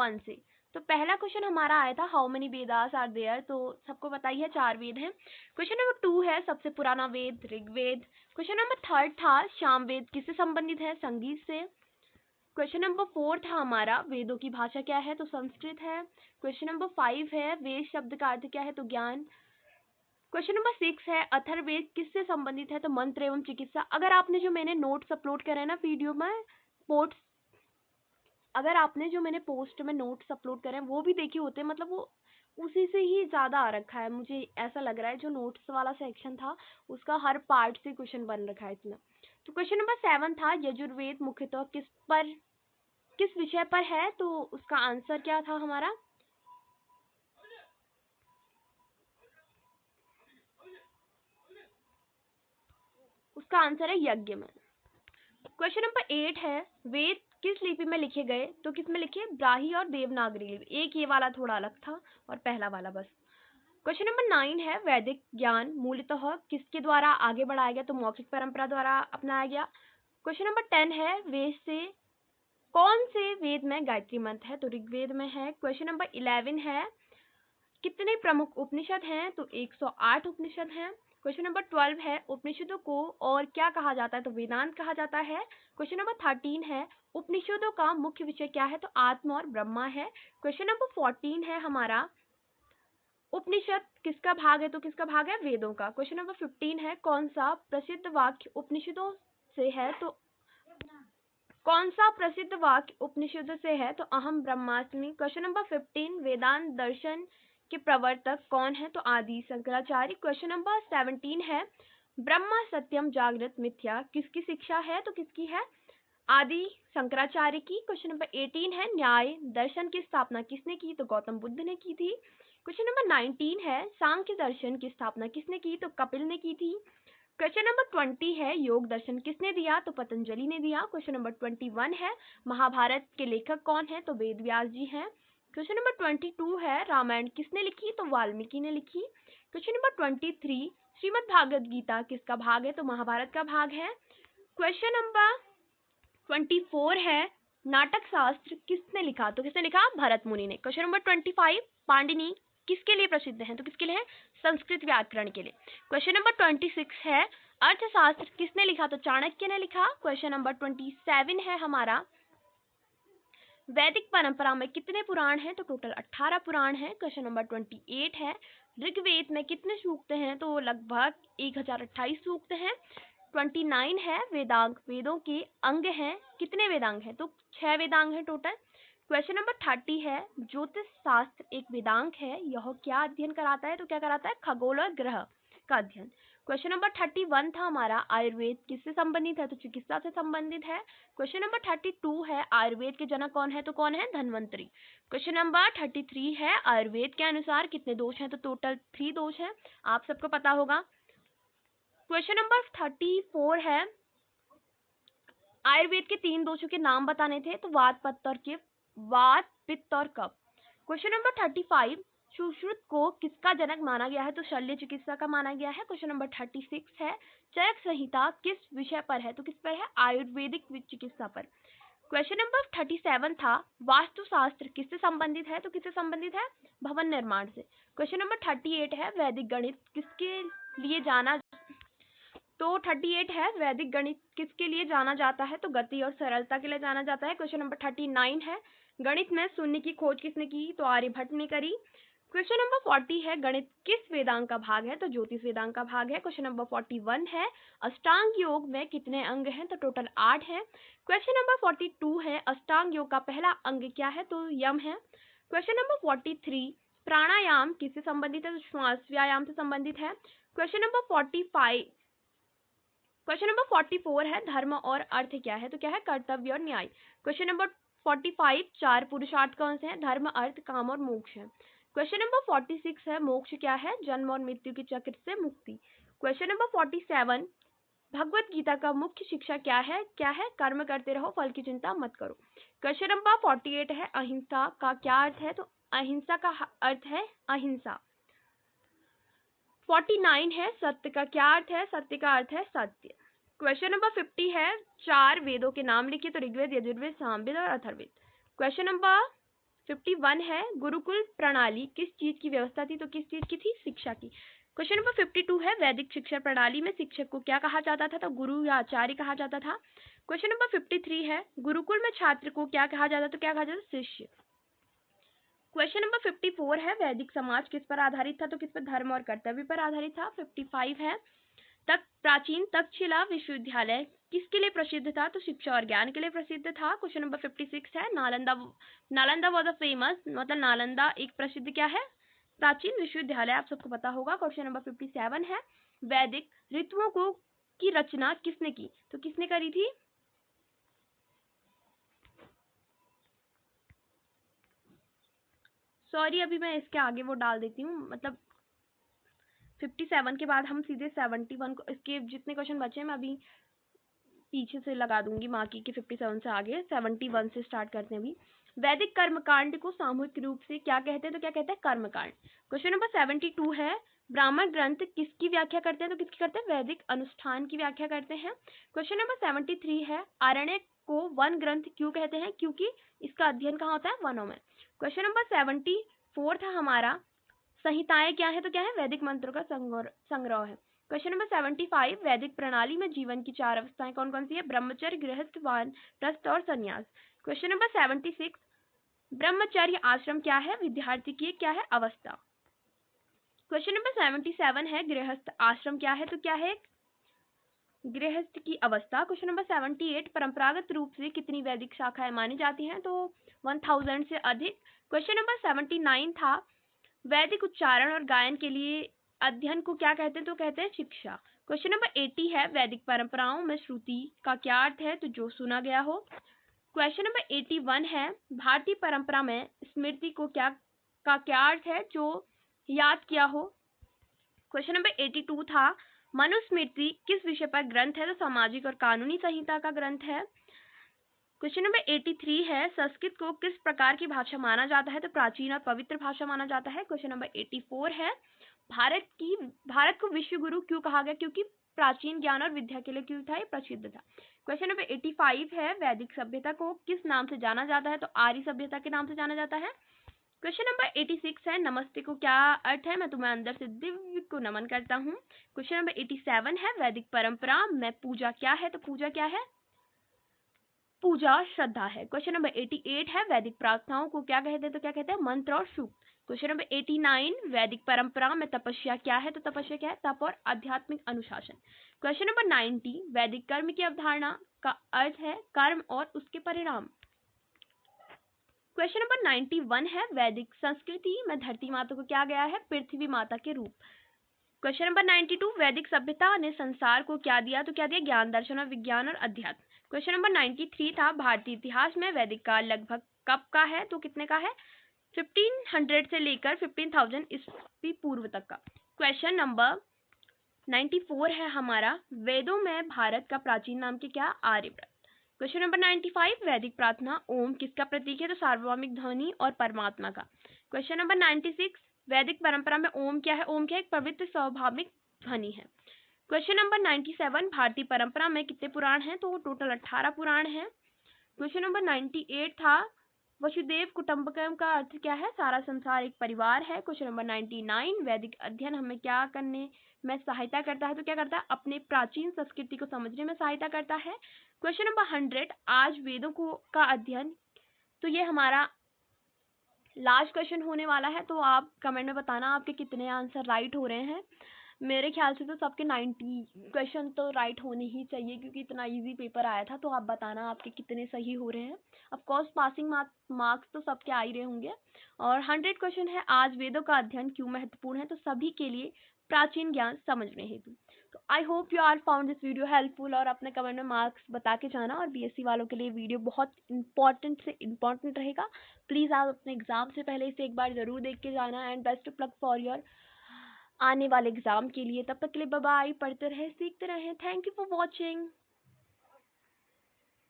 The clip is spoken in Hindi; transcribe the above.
1 से। तो पहला क्वेश्चन हमारा आया था how many Vedas are there, तो सबको पता ही है 4 वेद हैं। क्वेश्चन नंबर 2 है सबसे पुराना वेद ऋग्वेद। क्वेश्चन नंबर 3 था सामवेद किससे संबंधित है, संगीत से। क्वेश्चन नंबर 4 था हमारा वेदों की भाषा क्या है, तो संस्कृत है। क्वेश्चन नंबर 5 है वेद शब्द का अर्थ क्या है, तो ज्ञान। क्वेश्चन नंबर 6 है अथर्ववेद किससे संबंधित है, तो मंत्र एवं चिकित्सा। अगर आपने जो मैंने नोट्स अपलोड करे हैं ना वीडियो में पोस्ट, अगर आपने जो मैंने पोस्ट में नोट्स अपलोड करे हैं वो भी देखे होते हैं, मतलब वो उसी से ही ज़्यादा आ रखा है, मुझे ऐसा लग रहा है। जो नोट्स वाला सेक्शन था उसका हर पार्ट से क्वेश्चन बन रखा है इसमें। तो क्वेश्चन नंबर 7 था यजुर्वेद मुख्यतः किस विषय पर है, तो उसका आंसर क्या था हमारा, उसका आंसर है यज्ञ में। क्वेश्चन नंबर 8 है वेद किस लिपि में लिखे गए, तो किस में लिखे, ब्राही और देवनागरी लिपि। एक ये वाला थोड़ा अलग था और पहला वाला बस। क्वेश्चन नंबर 9 है वैदिक ज्ञान मूलतः किसके द्वारा आगे बढ़ाया गया, तो मौखिक परंपरा द्वारा अपनाया गया। क्वेश्चन नंबर 10 है वेद से कौन से वेद में गायत्री मंत्र है, तो ऋग्वेद में है। क्वेश्चन नंबर 11 है कितने प्रमुख उपनिषद हैं, तो 108 उपनिषद हैं। क्वेश्चन नंबर 12 है उपनिषदों को और क्या कहा जाता है, तो वेदांत कहा जाता है। क्वेश्चन नंबर 13 है उपनिषदों का मुख्य विषय क्या है, तो आत्मा और ब्रह्मा है। क्वेश्चन नंबर 14 है हमारा उपनिषद किसका भाग है, तो किसका भाग है, वेदों का। क्वेश्चन नंबर 15 है कौन सा प्रसिद्ध वाक्य उपनिषदों से है, तो कौन सा प्रसिद्ध वाक्य उपनिषद से है, तो अहम ब्रह्मास्मि। क्वेश्चन नंबर 15 वेदांत दर्शन के प्रवर्तक कौन है, तो आदि शंकराचार्य। क्वेश्चन नंबर 17 है ब्रह्मा सत्यम जागृत मिथ्या किसकी शिक्षा है, तो किसकी है, आदि शंकराचार्य की। क्वेश्चन नंबर 18 है न्याय दर्शन की स्थापना किसने की, तो गौतम बुद्ध ने की थी। क्वेश्चन नंबर 19 है सांख्य दर्शन की स्थापना किसने की, तो कपिल ने की थी। क्वेश्चन नंबर 20 है योग दर्शन किसने दिया, तो पतंजलि ने दिया। क्वेश्चन नंबर 21 है महाभारत के लेखक कौन है, तो वेद व्यास जी हैं। क्वेश्चन नंबर 22 है रामायण किसने लिखी, तो वाल्मीकि ने लिखी। क्वेश्चन नंबर 23 श्रीमद् भागवत गीता किसका भाग है, तो महाभारत का भाग है। क्वेश्चन नंबर 24 है नाटक शास्त्र किसने लिखा, तो किसने लिखा, भरत मुनि ने। क्वेश्चन नंबर 25 पाणिनि किसके लिए प्रसिद्ध है, तो किसके लिए है, संस्कृत व्याकरण के लिए। क्वेश्चन नंबर 26 है अर्थशास्त्र किसने लिखा, तो चाणक्य ने लिखा। क्वेश्चन नंबर 27 है हमारा वैदिक परंपरा में कितने पुराण हैं, तो टोटल 18 पुराण हैं। क्वेश्चन नंबर 28 है ऋग्वेद में कितने सूक्त हैं, तो लगभग 1028 सूक्त हैं। 29 है वेदांग वेदों के अंग हैं, कितने वेदांग हैं, तो 6 वेदांग हैं टोटल। क्वेश्चन नंबर 30 है ज्योतिष शास्त्र एक वेदांग है, यह क्या अध्ययन कराता है, तो क्या कराता है, खगोल और ग्रह का अध्ययन। क्वेश्चन नंबर 31 था हमारा आयुर्वेद किससे संबंधित है, तो चिकित्सा से संबंधित है। क्वेश्चन नंबर 32 है आयुर्वेद के जनक कौन है, तो कौन है, धन्वंतरी। क्वेश्चन नंबर 33 है आयुर्वेद के अनुसार कितने दोष हैं, तो टोटल 3 दोष हैं, आप सबको पता होगा। क्वेश्चन नंबर 34 है आयुर्वेद के 3 दोषों के नाम बताने थे, तो वात पित्त और कफ। क्वेश्चन नंबर 35 सुश्रुत को किसका जनक माना गया है, तो शल्य चिकित्सा का माना गया है। क्वेश्चन नंबर 36 है चरक संहिता किस विषय पर है, तो किस पर है, आयुर्वेदिक चिकित्सा पर। क्वेश्चन नंबर 37 था वास्तुशास्त्र किससे संबंधित है, तो किससे संबंधित है, भवन निर्माण से। क्वेश्चन नंबर 38 है वैदिक गणित किसके लिए जाना, तो 38 है वैदिक गणित किसके लिए जाना जाता है, तो गति और सरलता के लिए जाना जाता है। क्वेश्चन नंबर 39 है गणित में शून्य की खोज किसने की, तो आर्यभट्ट ने करी। क्वेश्चन नंबर 40 है गणित किस वेदांग का भाग है, तो ज्योतिष वेदांग का भाग है। क्वेश्चन नंबर 41 है अष्टांग योग में कितने अंग हैं, तो टोटल 8 है। क्वेश्चन नंबर 42 है अष्टांग योग का पहला अंग क्या है, तो यम है। क्वेश्चन नंबर 43 प्राणायाम किससे संबंधित है, तो श्वास व्यायाम से संबंधित है। क्वेश्चन नंबर 44 है धर्म और अर्थ क्या है, तो क्या है, कर्तव्य और न्याय। क्वेश्चन नंबर 45 चार पुरुषार्थ कौन से हैं, धर्म अर्थ काम और मोक्ष है। क्वेश्चन नंबर 46 है मोक्ष क्या है, जन्म और मृत्यु के चक्र से मुक्ति। क्वेश्चन नंबर 47 भगवत गीता का मुख्य शिक्षा क्या है, कर्म करते रहो फल की चिंता मत करो। क्वेश्चन नंबर 48 है अहिंसा का क्या अर्थ है, तो अहिंसा का अर्थ है अहिंसा। 49 है सत्य का क्या अर्थ है, सत्य का अर्थ है सत्य। क्वेश्चन नंबर 50 है चार वेदों के नाम लिखिए, तो ऋग्वेद यजुर्वेद सामवेद और अथर्ववेद। क्वेश्चन नंबर 51 है गुरुकुल प्रणाली किस चीज की व्यवस्था थी, तो किस चीज की थी, शिक्षा की। क्वेश्चन नंबर 52 है वैदिक शिक्षा प्रणाली में शिक्षक को क्या कहा जाता था, तो गुरु या आचार्य कहा जाता था। क्वेश्चन नंबर 53 है गुरुकुल में छात्र को क्या कहा जाता, तो क्या कहा जाता, शिष्य। क्वेश्चन नंबर 54 है वैदिक समाज किस पर आधारित था, तो किस पर, धर्म और कर्तव्य पर आधारित था। 55 है प्राचीन तक्षशिला विश्वविद्यालय किसके लिए प्रसिद्ध था, तो शिक्षा और ज्ञान के लिए प्रसिद्ध था। क्वेश्चन नंबर 56 है नालंदा वॉज अ फेमस, मतलब नालंदा एक प्रसिद्ध क्या है, प्राचीन विश्वविद्यालय, आप सबको पता होगा। क्वेश्चन नंबर 57 है वैदिक ऋतुओं को की रचना किसने की, तो किसने करी थी, सॉरी अभी मैं इसके आगे वो डाल देती हूँ, मतलब 57 के बाद हम सीधे 71 को, इसके जितने क्वेश्चन बचे मैं अभी पीछे से लगा दूंगी बाकी के 57 से आगे, 71 से स्टार्ट करते हैं अभी। वैदिक कर्मकांड को सामूहिक रूप से क्या कहते हैं, तो क्या कहते हैं, कर्मकांड। क्वेश्चन नंबर 72 है ब्राह्मण ग्रंथ किसकी व्याख्या करते हैं, तो किसकी करते हैं, वैदिक अनुष्ठान की व्याख्या करते हैं। क्वेश्चन नंबर 73 है आरण्यक को वन ग्रंथ क्यों कहते हैं, क्योंकि इसका अध्ययन कहाँ होता है, वनों में। क्वेश्चन नंबर 74 था हमारा संहिताएं क्या है, तो क्या है, वैदिक मंत्रों का संग्रह है। क्वेश्चन नंबर 75 वैदिक प्रणाली में जीवन की चार अवस्थाएं कौन कौन सी है, ब्रह्मचर्य, गृहस्थ, वानप्रस्थ और संन्यास। क्वेश्चन नंबर 76 ब्रह्मचर्य आश्रम क्या है, विद्यार्थी की क्या है, अवस्था। क्वेश्चन नंबर 77 है गृहस्थ आश्रम क्या है, तो क्या है, गृहस्थ की अवस्था। क्वेश्चन नंबर 78 परंपरागत रूप से कितनी वैदिक शाखाएं मानी जाती हैं, तो 1000 से अधिक। क्वेश्चन नंबर 79 था वैदिक उच्चारण और गायन के लिए अध्ययन को क्या कहते हैं, तो कहते हैं शिक्षा। क्वेश्चन नंबर 80 है वैदिक परंपराओं में श्रुति का क्या अर्थ है, तो जो सुना गया हो। क्वेश्चन नंबर 81 है भारतीय परंपरा में स्मृति को क्या अर्थ है, जो याद किया हो। क्वेश्चन नंबर 82 था मनुस्मृति किस विषय पर ग्रंथ है, तो सामाजिक और कानूनी संहिता का ग्रंथ है। क्वेश्चन नंबर 83 है संस्कृत को किस प्रकार की भाषा माना जाता है, तो प्राचीन और पवित्र भाषा माना जाता है। क्वेश्चन नंबर 84 है भारत को विश्व गुरु क्यों कहा गया, क्योंकि प्राचीन ज्ञान और विद्या के लिए क्यों था, ये प्रसिद्ध था। क्वेश्चन नंबर 85 है वैदिक सभ्यता को किस नाम से जाना जाता है, तो आर्य सभ्यता के नाम से जाना जाता है। क्वेश्चन नंबर 86 है नमस्ते को क्या अर्थ है, मैं तुम्हें अंदर से दिव्य को नमन करता हूँ। क्वेश्चन नंबर 87 है वैदिक परंपरा में पूजा क्या है, तो पूजा क्या है, पूजा श्रद्धा है। क्वेश्चन नंबर 88 है वैदिक प्रार्थनाओं को क्या कहते हैं, तो क्या कहते हैं, मंत्र और सूक्त। क्वेश्चन नंबर 89 वैदिक परंपरा में तपस्या क्या है, तो तपस्या क्या है, तप और आध्यात्मिक अनुशासन। क्वेश्चन नंबर 90 वैदिक कर्म की अवधारणा का अर्थ है कर्म और उसके परिणाम। क्वेश्चन नंबर 91 है वैदिक संस्कृति में धरती माता को क्या गया है, पृथ्वी माता के रूप। क्वेश्चन नंबर 92 वैदिक सभ्यता ने संसार को क्या दिया, तो क्या दिया, ज्ञान, दर्शन और विज्ञान और अध्यात्म। क्वेश्चन नंबर 93 था भारतीय इतिहास में वैदिक काल लगभग कब का है, तो कितने का है, 1500 से लेकर 15000 ईस्वी पूर्व तक का। क्वेश्चन नंबर 94 है हमारा वेदों में भारत का प्राचीन नाम क्या, आर्यभट्ट। क्वेश्चन नंबर 95 वैदिक प्रार्थना ओम किसका प्रतीक है, तो सार्वभौमिक ध्वनि और परमात्मा का। क्वेश्चन नंबर 96 वैदिक परंपरा में ओम क्या है, ओम क्या एक पवित्र स्वाभाविक ध्वनि है। क्वेश्चन नंबर 97 भारतीय परंपरा में कितने पुराण हैं, तो टोटल 18 पुराण हैं। क्वेश्चन नंबर 98 था वसुदेव कुटुंबकम का अर्थ क्या है, सारा संसार एक परिवार है। क्वेश्चन नंबर 99 वैदिक अध्ययन हमें क्या करने में सहायता करता है, तो क्या करता है, अपने प्राचीन संस्कृति को समझने में सहायता करता है। क्वेश्चन नंबर 100 आज वेदों को का अध्ययन, तो ये हमारा लास्ट क्वेश्चन होने वाला है, तो आप कमेंट में बताना आपके कितने आंसर राइट हो रहे हैं। मेरे ख्याल से तो सबके 90 क्वेश्चन तो राइट होने ही चाहिए, क्योंकि इतना इजी पेपर आया था। तो आप बताना आपके कितने सही हो रहे हैं। ऑफ कोर्स पासिंग मार्क्स तो सबके आ ही रहे होंगे। और 100 क्वेश्चन है आज वेदों का अध्ययन क्यों महत्वपूर्ण है, तो सभी के लिए प्राचीन ज्ञान समझने हेतु। तो I hope you are found this video helpful, और अपने कमेंट में मार्क्स बता के जाना। और बीएससी वालों के लिए वीडियो बहुत इंपॉर्टेंट रहेगा। प्लीज़ आप अपने एग्जाम से पहले इसे एक बार जरूर देख के जाना। And best of luck for your आने वाले एग्जाम के लिए। तब तक के लिए बाय बाय, पढ़ते रहे, सीखते रहे। Thank you for watching.